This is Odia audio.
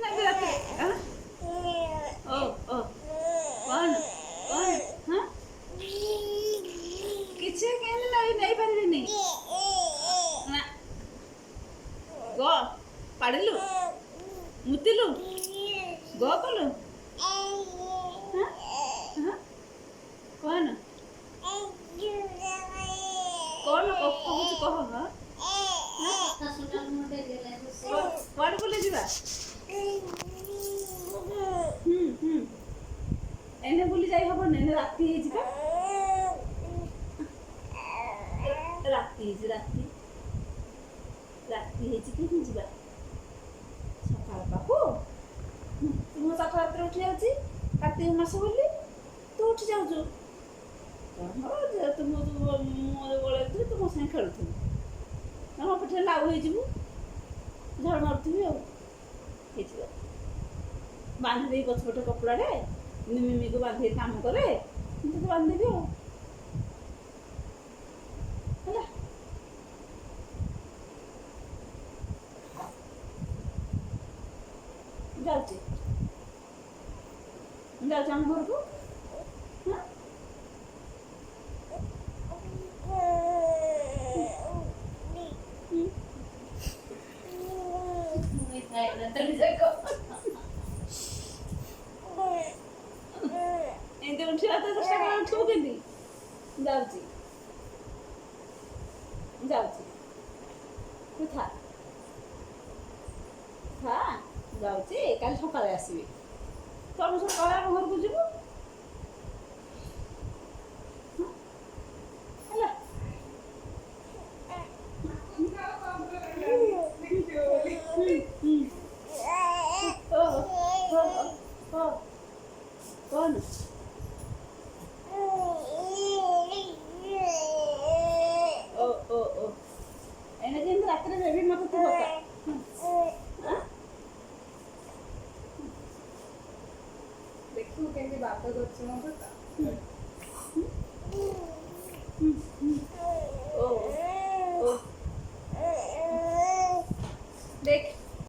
ନାଇଁ ରାତି ଓ ଓ କଣ କଣ ହଁ କିଛି କେମିତି ନେଇପାରିବିନି ନା ଗ ପାଡ଼ିଲୁ ମୁତିଲୁ ଗ କଲୁ ହଁ ହଁ କଣ କଣ କହୁଛୁ କହ ହଁ କୁଆଡ଼େ ବୁଲି ଯିବା ଏନେ ବୁଲି ଯାଇ ହବନି ଏନେ ରାତି ହେଇଛି ପା ରାତି ହେଇଛି ରାତି ହେଇଛି କେମିତି ଯିବା ସକାଳ ପାଖୁ ମୁଁ ସକାଳ ରାତିରେ ଉଠି ଯାଉଛି କାର୍ତ୍ତିକ ମାସ ବୋଲି ତୁ ଉଠି ଯାଉଛୁ ତମର ମୁଁ ବଳେଇଥିଲି ତୁ ମୋ ସାଙ୍ଗେ ଖେଳୁଥିବୁ ମୋ ପିଠିରେ ଲାଉ ହେଇଯିବୁ ଝାଳ ମାରୁଥିବି ଆଉ ହେଇଯିବ ବାନ୍ଧି ଦେଇ ପଛପଟେ କପଡ଼ାରେ ମିମିକୁ ବାନ୍ଧିକି କାମ କରେ ମୁଁ ତତେ ବାନ୍ଧିଦେବି ଆଉ ହେଲା ଯାଉଛି ଯାଉଛି ଆମ ଘରକୁ ଏମିତି ଉଠିବା ତ ଚେଷ୍ଟା କର ଉଠିବୁ କେମିତି ଯାଉଛି ଯାଉଛି ତୁ ଥା ଯାଉଛି କାଲି ସକାଳେ ଆସିବି ତମ ସକାଳେ ଆମ ଘରକୁ ଯିବୁ ହେଲା କଣ ଓ ଏନେ ଯେମିତି ରାତିରେ ବେବି ମତେ ତୁ ବତା ଦେଖିବୁ କେମିତି ବାଦ କରୁଛି ମୋ ସହିତ